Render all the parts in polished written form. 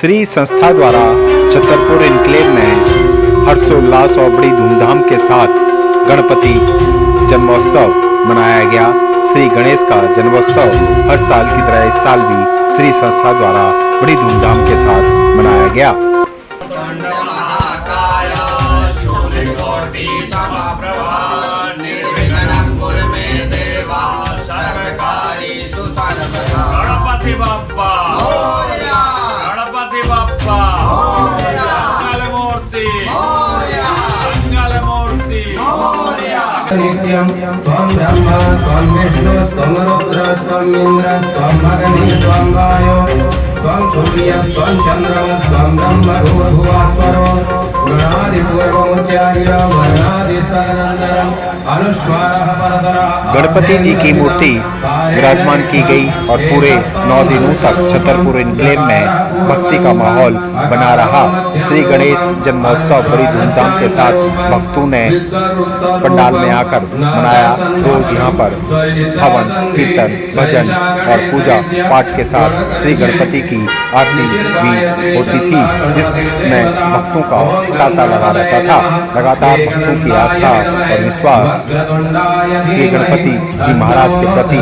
श्री संस्था द्वारा छतरपुर इनक्लेव में हर्षोल्लास और बड़ी धूमधाम के साथ गणपति जन्मोत्सव मनाया गया। श्री गणेश का जन्मोत्सव हर साल की तरह इस साल भी श्री संस्था द्वारा बड़ी धूमधाम के साथ मनाया गया। गणपति बाप्पा गणपति बाप्पा मंगल मूर्ति मंगल मूर्ति। नित्यं त्वं ब्रह्मा त्वं विष्णु त्वं रुद्र त्वं इंद्र त्वं अग्नि त्वं वायु त्वं सूर्यः त्वं चन्द्रः त्वं ब्रह्म भूर्भुवस्वरो गणादिपूर्वमुच्चार्य वर्णादिस्तदनन्तरम् अनुस्वारः परतरः। गणपति जी की मूर्ति विराजमान की गई और पूरे 9 दिनों तक छतरपुर इनक्लेव में भक्ति का माहौल बना रहा। श्री गणेश जन्मोत्सव बड़ी धूमधाम के साथ भक्तों ने पंडाल में आकर मनाया। रोज यहाँ पर हवन कीर्तन भजन और पूजा पाठ के साथ श्री गणपति की आरती भी होती थी, जिसमें भक्तों का तांता लगा रहता था। लगातार भक्तों की आस्था और विश्वास श्री गणपति जी महाराज के प्रति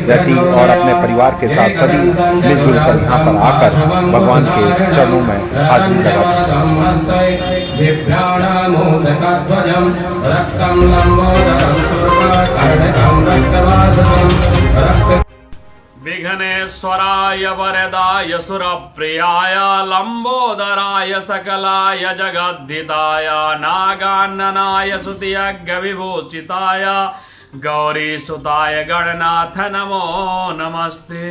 रहती और अपने परिवार के साथ सभी मिलजुल कर यहाँ पर आकर भगवान के चरणों में हाजिरी लगाती। विघ्नेश्वराय वरदाय सुरप्रियाय लंबोदराय सकलाय जगद्धिताय नागाननाय स्तुत्यज्ञ विभूषिताय गौरी सुताय गणनाथ नमो नमस्ते।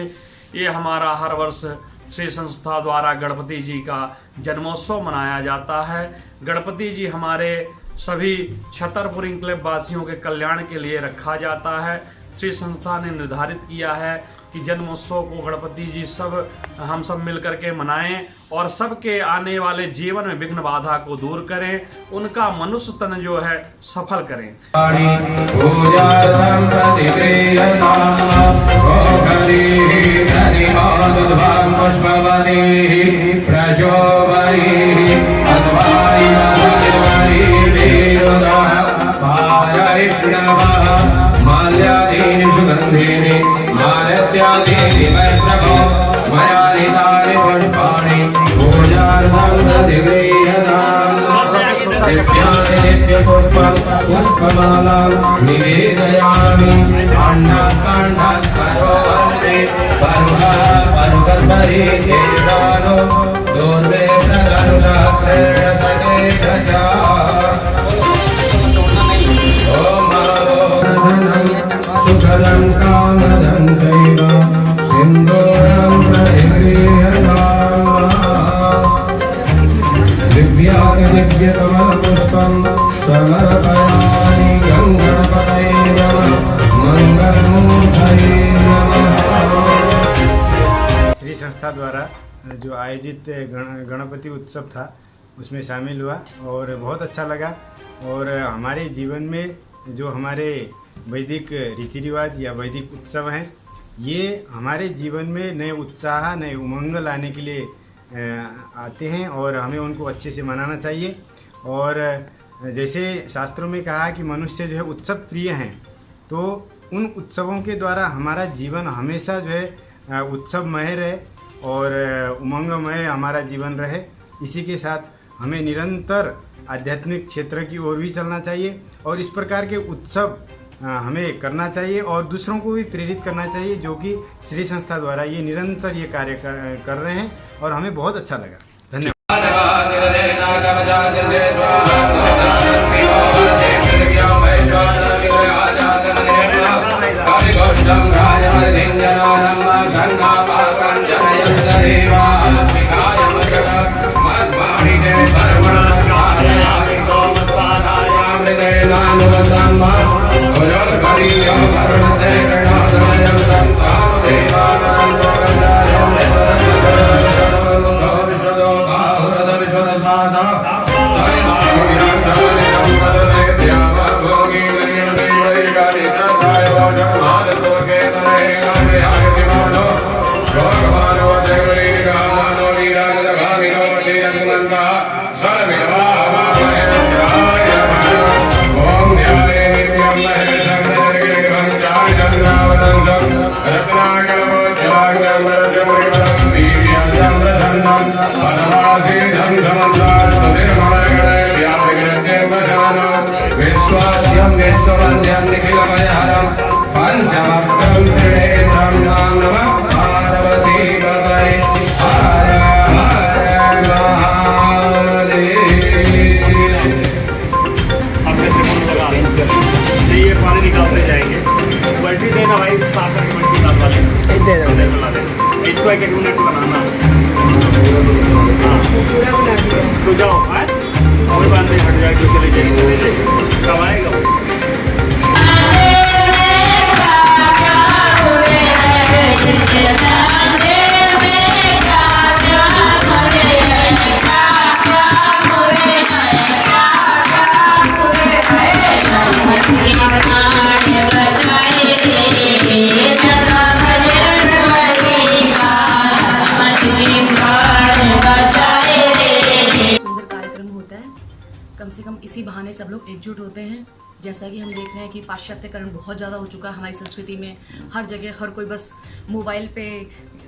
ये हमारा हर वर्ष श्री संस्था द्वारा गणपति जी का जन्मोत्सव मनाया जाता है। गणपति जी हमारे सभी छतरपुर इनक्लेव वासियों के कल्याण के लिए रखा जाता है। श्री संस्था ने निर्धारित किया है कि जन्मोत्सव को गणपति जी हम सब मिलकर के मनाएं और सबके आने वाले जीवन में विघ्न बाधा को दूर करें, उनका मनुष्य तन जो है सफल करें। पुष्पमालां निवेदयामि काण्डाकरोवन्ते पर्वतपरि केशानो दूर्वे प्रदर्शक्रीडतके गजा सुखदं कामदं चैव सिन्दूरं प्रतिगृह्यताम् दिव्यकमलपुष्पं समर्पयामि गणपतये नमः मंगलमूर्तये नमः। श्री संस्था द्वारा जो आयोजित गणपति उत्सव था उसमें शामिल हुआ और बहुत अच्छा लगा। और हमारे जीवन में जो हमारे वैदिक रीति रिवाज या वैदिक उत्सव हैं, ये हमारे जीवन में नए उत्साह नए उमंग लाने के लिए आते हैं और हमें उनको अच्छे से मनाना चाहिए। और जैसे शास्त्रों में कहा कि मनुष्य जो है उत्सव प्रिय हैं, तो उन उत्सवों के द्वारा हमारा जीवन हमेशा जो है उत्सवमय रहे और उमंगमय हमारा जीवन रहे। इसी के साथ हमें निरंतर आध्यात्मिक क्षेत्र की ओर भी चलना चाहिए और इस प्रकार के उत्सव हमें करना चाहिए और दूसरों को भी प्रेरित करना चाहिए, जो कि श्री संस्था द्वारा ये निरंतर ये कार्य कर रहे हैं और हमें बहुत अच्छा लगा। धन्यवाद। चले जाएंगे। बल्टी देना भाई, साफ करके बल्टी डालवा लेंगे। दे दो। इधर चला देना। इसको 1-1 मिनट बनाना। हाँ तो जाओ, है कोई बात नहीं, हट जाएगी, चले जाएंगे। कब आएगा? सुंदर कार्यक्रम होता है। कम से कम इसी बहाने सब लोग एकजुट होते हैं। जैसा कि हम देख रहे हैं कि पाश्चात्यकरण बहुत ज़्यादा हो चुका है हमारी संस्कृति में। हर जगह हर कोई बस मोबाइल पे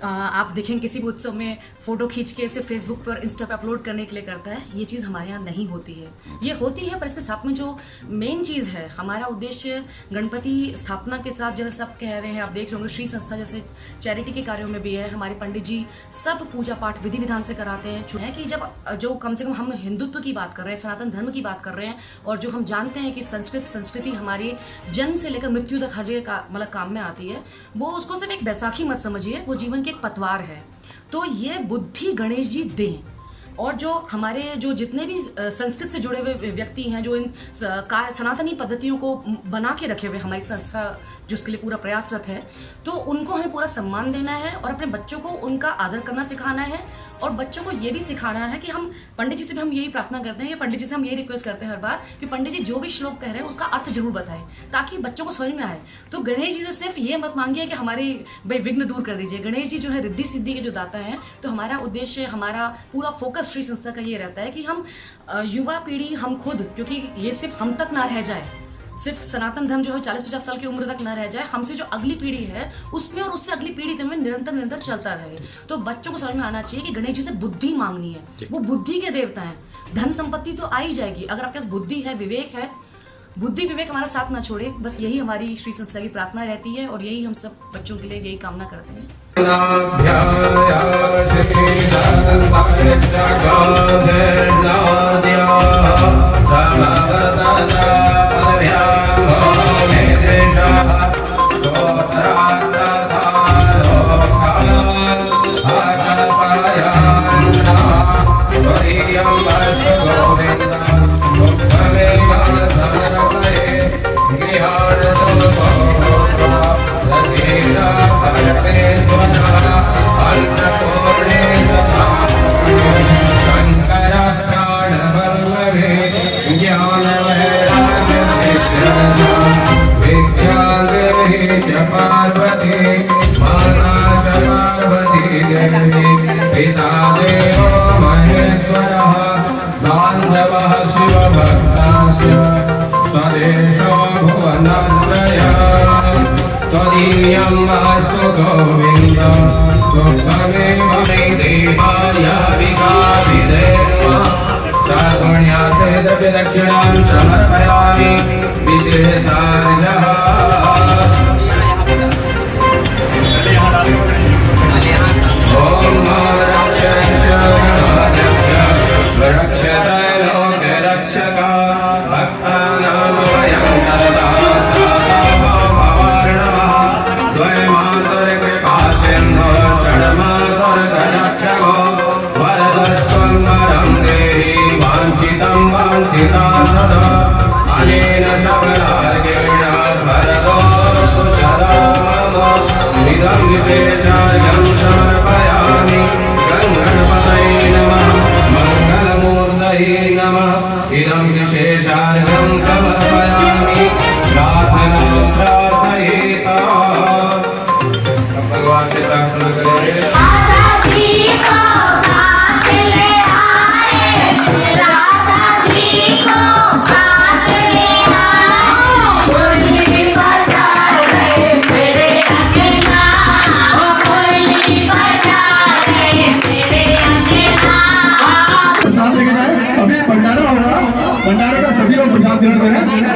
आप देखें किसी भी उत्सव में फ़ोटो खींच के सिर्फ फेसबुक पर, इंस्टा पे अपलोड करने के लिए करता है। ये चीज़ हमारे यहाँ नहीं होती है। ये होती है पर इसके साथ में जो मेन चीज़ है, हमारा उद्देश्य गणपति स्थापना के साथ, जैसे सब कह रहे हैं, आप देख रहे होंगे श्री संस्था जैसे चैरिटी के कार्यों में भी है। हमारे पंडित जी सब पूजा पाठ विधि विधान से कराते हैं। है कि जब जो कम से कम हम हिंदुत्व की बात कर रहे हैं, सनातन धर्म की बात कर रहे हैं, और जो हम जानते हैं कि संस्कृति हमारी जन्म से लेकर मृत्यु तक हर जगह का मतलब काम में आती है, वो उसको सिर्फ एक बैसाखी मत समझिए, वो जीवन की एक पतवार है। तो ये बुद्धि गणेश जी दें। और जो हमारे जो जितने भी संस्कृत से जुड़े हुए व्यक्ति हैं, जो इन सनातनी पद्धतियों को बना के रखे हुए हमारी संस्था जो उसके लिए पूरा प्रयासरत है, तो उनको हमें पूरा सम्मान देना है और अपने बच्चों को उनका आदर करना सिखाना है। और बच्चों को ये भी सिखाना है कि हम पंडित जी से भी हम यही प्रार्थना करते हैं, या पंडित जी से हम यही रिक्वेस्ट करते हैं हर बार कि पंडित जी जो भी श्लोक कह रहे हैं उसका अर्थ जरूर बताएं, ताकि बच्चों को समझ में आए। तो गणेश जी से सिर्फ ये मत मांगिए कि हमारे भाई विघ्न दूर कर दीजिए। गणेश जी जो है रिद्धि सिद्धि के जो दाता हैं। तो हमारा उद्देश्य, हमारा पूरा फोकस श्री संस्था का ये रहता है कि हम युवा पीढ़ी, हम खुद, क्योंकि ये सिर्फ हम तक ना रह जाए, सिर्फ सनातन धर्म जो है 40-50 साल की उम्र तक ना रह जाए, हमसे जो अगली पीढ़ी है उसमें और उससे अगली पीढ़ी में निरंतर चलता रहे। तो बच्चों को समझ में आना चाहिए कि गणेश जी से बुद्धि मांगनी है। वो बुद्धि के देवता हैं। धन संपत्ति तो आ ही जाएगी अगर आपके पास बुद्धि है, विवेक है। बुद्धि विवेक हमारा साथ ना छोड़े, बस यही हमारी श्री संस्था की प्रार्थना रहती है और यही हम सब बच्चों के लिए यही कामना करते हैं। दक्षिणां समर्पयामि विशेषार्घ्यः।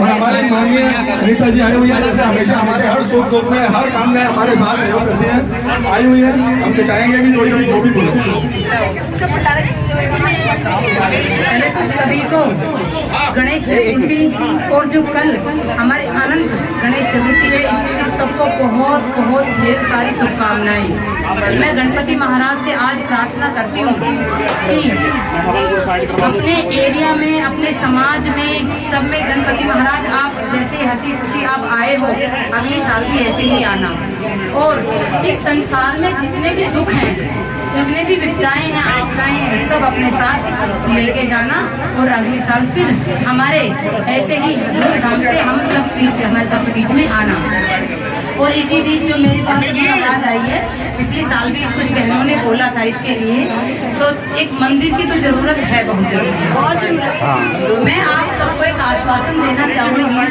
और हमारे माननीय अनिता जी आई हुई है, जैसे हमेशा हमारे हर सुख दुख में, हर काम में हमारे साथ सहयोग करते हैं, आई हुई है। हम तो चाहेंगे भी थोड़ी वो भी बोलो। पहले तो सभी को गणेश चतुर्थी और जो कल हमारे अनंत गणेश चतुर्थी को बहुत बहुत ढेर सारी शुभकामनाएं। मैं गणपति महाराज से आज प्रार्थना करती हूँ कि अपने एरिया में, अपने समाज में, सब में गणपति महाराज आप जैसे हंसी खुशी आप आए हो, अगली साल भी ऐसे ही आना। और इस संसार में जितने भी दुख हैं, जितने भी विपदाएं हैं, आपदाएं हैं, सब अपने साथ लेके जाना और अगले साल फिर हमारे ऐसे ही धूमधाम से हम सब बीच, हमारे सब बीच में आना। और इसी बीच जो मेरे पास अभी आवाज़ आई है, पिछले साल भी कुछ बहनों ने बोला था इसके लिए, तो एक मंदिर की तो जरूरत है, बहुत जरूरी है, बहुत जरूरत। मैं आप सबको एक आश्वासन देना चाहूँगी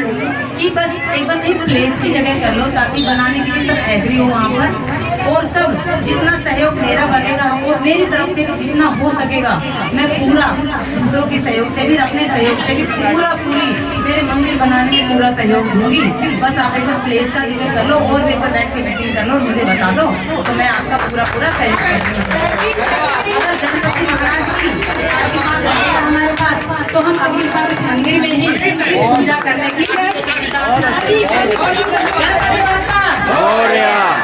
कि बस एक बार कहीं प्लेस की जगह कर लो, ताकि बनाने के लिए सब एग्री हो वहाँ पर, और सब जितना सहयोग मेरा बनेगा और मेरी तरफ से भी जितना हो सकेगा मैं पूरा, दूसरों के सहयोग से भी, अपने सहयोग से भी पूरी मेरे मंदिर बनाने में पूरा सहयोग दूंगी। बस आप एक बार प्लेस का जिक्र कर लो और एक बार बैठ के मीटिंग कर लो और मुझे बता दो, तो मैं आपका पूरा सहयोग करूँगी। अगर गणपति महाराज की आशीर्वाद रहेगा हमारे पास, तो हम अगली साल मंदिर में ही पूजा करने की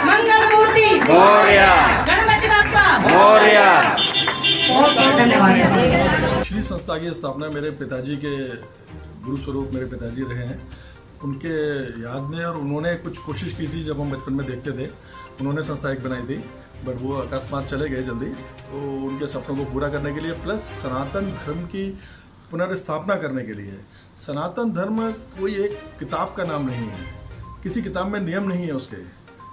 मंगल मूर्ति गणपति बाप्पा बहुत बहुत धन्यवाद। श्री संस्था की स्थापना मेरे पिताजी के गुरु स्वरूप मेरे पिताजी रहे हैं, उनके याद में, और उन्होंने कुछ कोशिश की थी जब हम बचपन में देखते थे। उन्होंने संस्था एक बनाई थी, बट वो अकस्मात चले गए जल्दी। तो उनके सपनों को पूरा करने के लिए, प्लस सनातन धर्म की पुनर्स्थापना करने के लिए। सनातन धर्म कोई एक किताब का नाम नहीं है, किसी किताब में नियम नहीं है उसके,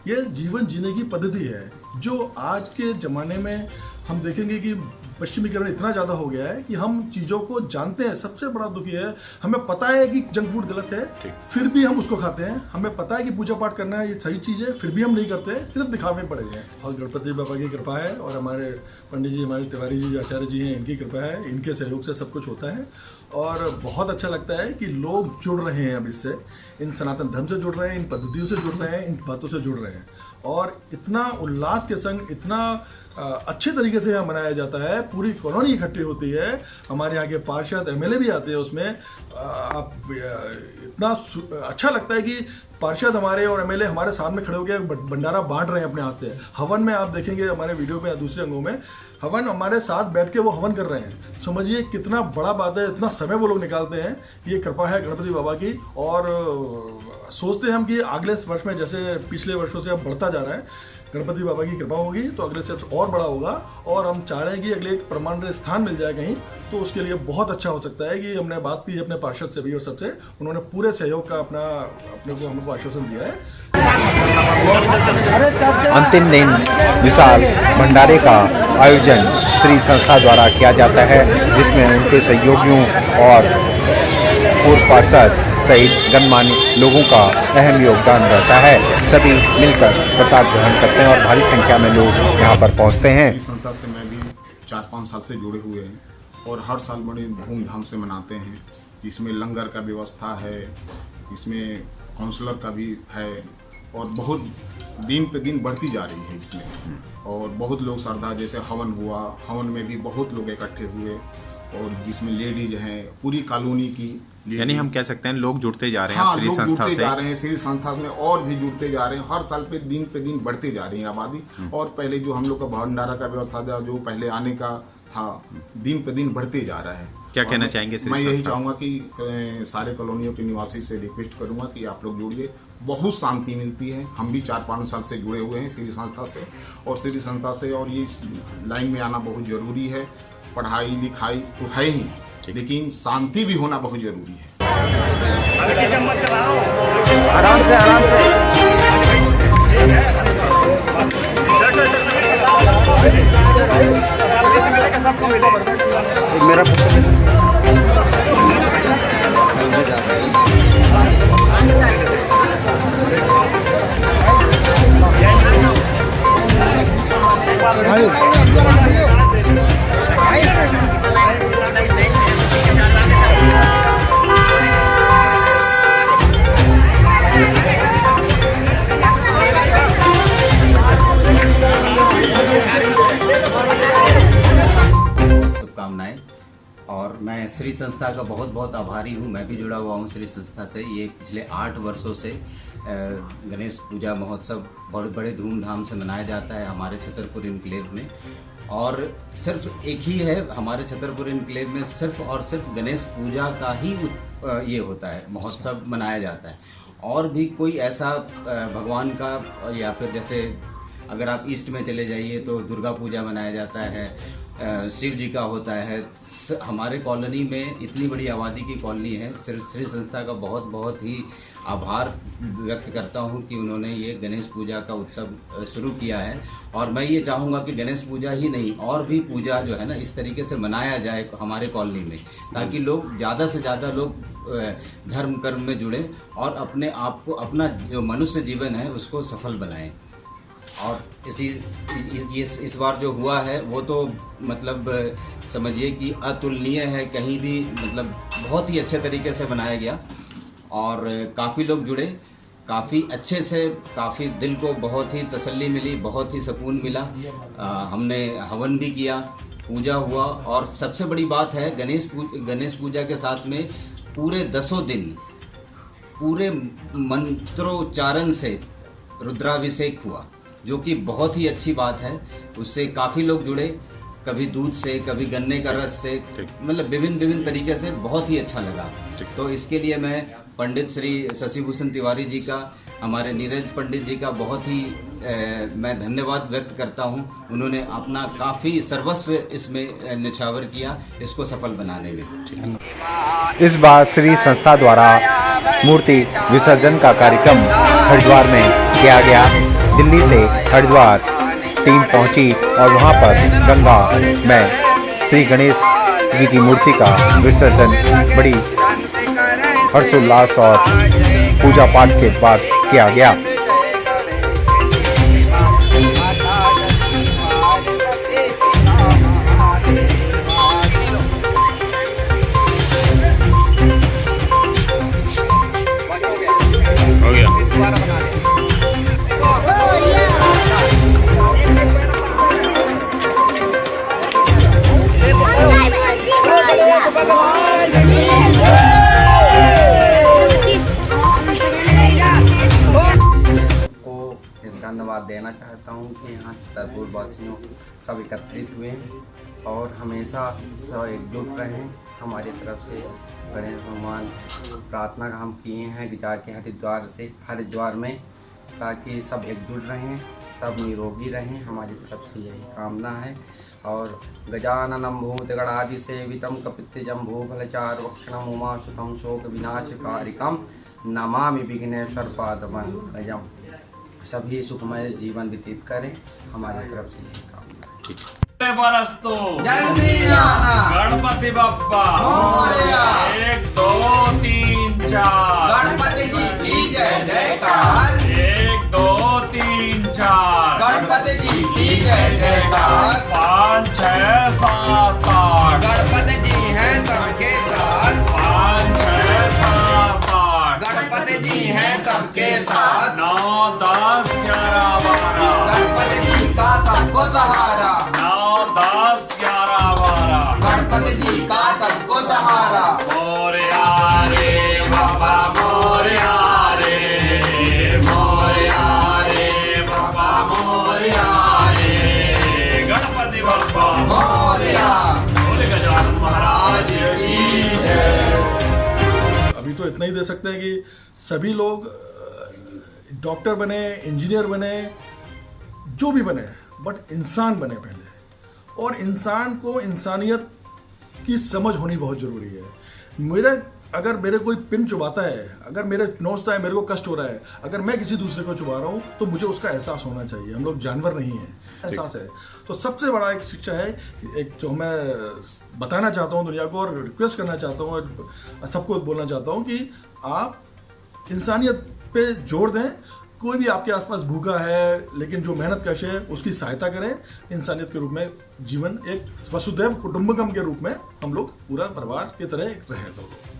ये जीवन जीने की पद्धति है। जो आज के ज़माने में हम देखेंगे कि पश्चिमीकरण इतना ज़्यादा हो गया है कि हम चीज़ों को जानते हैं। सबसे बड़ा दुख ये है, हमें पता है कि जंक फूड गलत है, फिर भी हम उसको खाते हैं। हमें पता है कि पूजा पाठ करना है, ये सही चीज़ है, फिर भी हम नहीं करते, सिर्फ दिखावे पड़े हैं। और गणपति बाबा की कृपा है, और हमारे पंडित जी, हमारे तिवारी जी, आचार्य जी हैं, इनकी कृपा है, इनके सहयोग से सब कुछ होता है। और बहुत अच्छा लगता है कि लोग जुड़ रहे हैं अब इससे, इन सनातन धर्म से जुड़ रहे हैं, इन पद्धतियों से जुड़ रहे हैं, इन बातों से जुड़ रहे हैं। और इतना उल्लास के संग, इतना अच्छे तरीके से यहाँ मनाया जाता है। पूरी कॉलोनी इकट्ठी होती है, हमारे यहाँ के पार्षद एमएलए भी आते हैं उसमें। आप इतना अच्छा लगता है कि पार्षद हमारे और एमएलए हमारे सामने खड़े होकर भंडारा बांट रहे हैं अपने हाथ से। हवन में आप देखेंगे हमारे वीडियो में या दूसरे अंगों में, हवन हमारे साथ बैठ के वो हवन कर रहे हैं। समझिए कितना बड़ा बात है, इतना समय वो लोग निकालते हैं। ये कृपा है गणपति बाबा की। और सोचते हैं हम कि अगले वर्ष में, जैसे पिछले वर्षों से अब बढ़ता जा रहा है, गणपति बाबा की कृपा होगी तो अगले से और बड़ा होगा। और हम चाह रहे हैं कि अगले एक परमानेंट स्थान मिल जाए कहीं, तो उसके लिए बहुत अच्छा हो सकता है। कि हमने बात की अपने पार्षद से भी और सबसे, उन्होंने पूरे सहयोग का अपने को हमको आश्वासन दिया है। अंतिम दिन विशाल भंडारे का आयोजन श्री संस्था द्वारा किया जाता है, जिसमें उनके सहयोगियों और पूर्व पार्षद सहित गणमान्य लोगों का अहम योगदान रहता है। सभी मिलकर प्रसाद ग्रहण करते हैं और भारी संख्या में लोग यहाँ पर पहुँचते हैं। इस संस्था से मैं भी 4-5 साल से जुड़े हुए हैं और हर साल बड़ी धूमधाम से मनाते हैं। इसमें लंगर का व्यवस्था है, इसमें काउंसलर का भी है, और बहुत दिन पे दिन बढ़ती जा रही है इसमें। और बहुत लोग श्रद्धा, जैसे हवन हुआ, हवन में भी बहुत लोग इकट्ठे हुए, और जिसमें लेडीज हैं, पूरी कॉलोनी की। यानी हम कह सकते हैं लोग जुड़ते जा रहे हैं। हाँ, श्री लोग संस्था जुड़ते से जा रहे हैं, श्री संस्था में और भी जुड़ते जा रहे हैं। हर साल पे दिन बढ़ते जा रही है आबादी। और पहले जो हम लोग का भंडारा का व्यवस्था था, जो पहले आने का था, दिन पे दिन बढ़ते जा रहा है। क्या कहना चाहेंगे श्री मैं यही संस्था? चाहूँगा कि सारे कॉलोनियों के निवासी से रिक्वेस्ट करूँगा कि आप लोग जुड़िए। बहुत शांति मिलती है। हम भी 4-5 साल से जुड़े हुए हैं श्री संस्था से, और श्री संस्था से, और ये लाइन में आना बहुत ज़रूरी है। पढ़ाई लिखाई तो है ही, लेकिन शांति भी होना बहुत ज़रूरी है। आराम से मेरा शुभकामनाएं। श्री संस्था का बहुत बहुत आभारी हूँ। मैं भी जुड़ा हुआ हूँ श्री संस्था से। ये पिछले 8 वर्षों से गणेश पूजा महोत्सव बड़े धूमधाम से मनाया जाता है हमारे छतरपुर इनक्लेव में। और सिर्फ एक ही है हमारे छतरपुर इनक्लेव में, सिर्फ और सिर्फ गणेश पूजा का ही ये होता है, महोत्सव मनाया जाता है। और भी कोई ऐसा भगवान का, या फिर जैसे अगर आप ईस्ट में चले जाइए तो दुर्गा पूजा मनाया जाता है, शिव जी का होता है। हमारे कॉलोनी में इतनी बड़ी आबादी की कॉलोनी है, श्री संस्था का बहुत ही आभार व्यक्त करता हूं कि उन्होंने ये गणेश पूजा का उत्सव शुरू किया है। और मैं ये चाहूँगा कि गणेश पूजा ही नहीं, और भी पूजा जो है ना इस तरीके से मनाया जाए हमारे कॉलोनी में, ताकि लोग ज़्यादा से ज़्यादा लोग धर्म कर्म में जुड़े और अपने आप को, अपना जो मनुष्य जीवन है उसको सफल बनाएं। और इस बार जो हुआ है वो तो मतलब समझिए कि अतुलनीय है, कहीं भी मतलब बहुत ही अच्छे तरीके से बनाया गया और काफ़ी लोग जुड़े, काफ़ी अच्छे से, काफ़ी दिल को बहुत ही तसल्ली मिली, बहुत ही सुकून मिला। हमने हवन भी किया, पूजा हुआ। और सबसे बड़ी बात है गणेश पूजा के साथ में पूरे 10 दिन पूरे मंत्रोच्चारण से रुद्राभिषेक हुआ, जो कि बहुत ही अच्छी बात है। उससे काफ़ी लोग जुड़े, कभी दूध से, कभी गन्ने का रस से, मतलब विभिन्न तरीके से, बहुत ही अच्छा लगा। तो इसके लिए मैं पंडित श्री शशिभूषण तिवारी जी का, हमारे नीरज पंडित जी का बहुत ही मैं धन्यवाद व्यक्त करता हूं। उन्होंने अपना काफ़ी सर्वस्व इसमें न्यौछावर किया, इसको सफल बनाने में। इस बार श्री संस्था द्वारा मूर्ति विसर्जन का कार्यक्रम हरिद्वार में किया गया। दिल्ली से हरिद्वार टीम पहुंची और वहां पर गंगा में श्री गणेश जी की मूर्ति का विसर्जन बड़ी हर्षोल्लास और पूजा पाठ के बाद किया गया। धन्यवाद देना चाहता हूँ कि यहाँ छतरपुर वासियों सब एकत्रित हुए और हमेशा सब एकजुट रहें। हमारी तरफ से गणेश भगवान प्रार्थना हम किए हैं कि जाके हरिद्वार में, ताकि सब एकजुट रहें, सब निरोगी रहें। हमारी तरफ से यही कामना है। और गजाननं भूतगणादि सेवितं कपित्तजम्बो फलचारुभक्षणम् उमासुतं शोक विनाशकारिकं नमामि विघ्नेश्वर पादपङ्कजम्। सभी सुखमय जीवन व्यतीत करें, हमारी तरफ से यही कामना है। बरस्तु गणपति बप्पा 1 2 3 4 गणपति जी की जय जयकार। 1 2 3 4 गणपति जी की जय जयकार। 5 6 7 8 गणपति जी हैं सबके साथ। 5 6 7 8 गणपति जी हैं सबके साथ। 9 10 11 12 गणपति जी का सबको सहारा। 9 10 11 12 गणपति जी का सबको सहारा। मोरया रे बाबा मोरया रे, मोरया रे बाबा मोरया रे। गणपति बप्पा मोरया। बोले गजानन महाराज की जय। अभी तो इतना ही दे सकते हैं कि सभी लोग डॉक्टर बने, इंजीनियर बने, जो भी बने, बट इंसान बने पहले। और इंसान को इंसानियत की समझ होनी बहुत ज़रूरी है। अगर मेरे कोई पिन चुभाता है, अगर मेरे नोचता है, मेरे को कष्ट हो रहा है, अगर मैं किसी दूसरे को चुभा रहा हूँ तो मुझे उसका एहसास होना चाहिए। हम लोग जानवर नहीं हैं, एहसास है। तो सबसे बड़ा एक शिक्षा है, एक जो मैं बताना चाहता हूँ दुनिया को और रिक्वेस्ट करना चाहता हूँ और सबको बोलना चाहता हूँ कि आप इंसानियत पे जोर दें। कोई भी आपके आसपास भूखा है लेकिन जो मेहनत कश है उसकी सहायता करें। इंसानियत के रूप में जीवन, एक वसुधैव कुटुंबकम के रूप में हम लोग पूरा परिवार की तरह रहें सब लोग।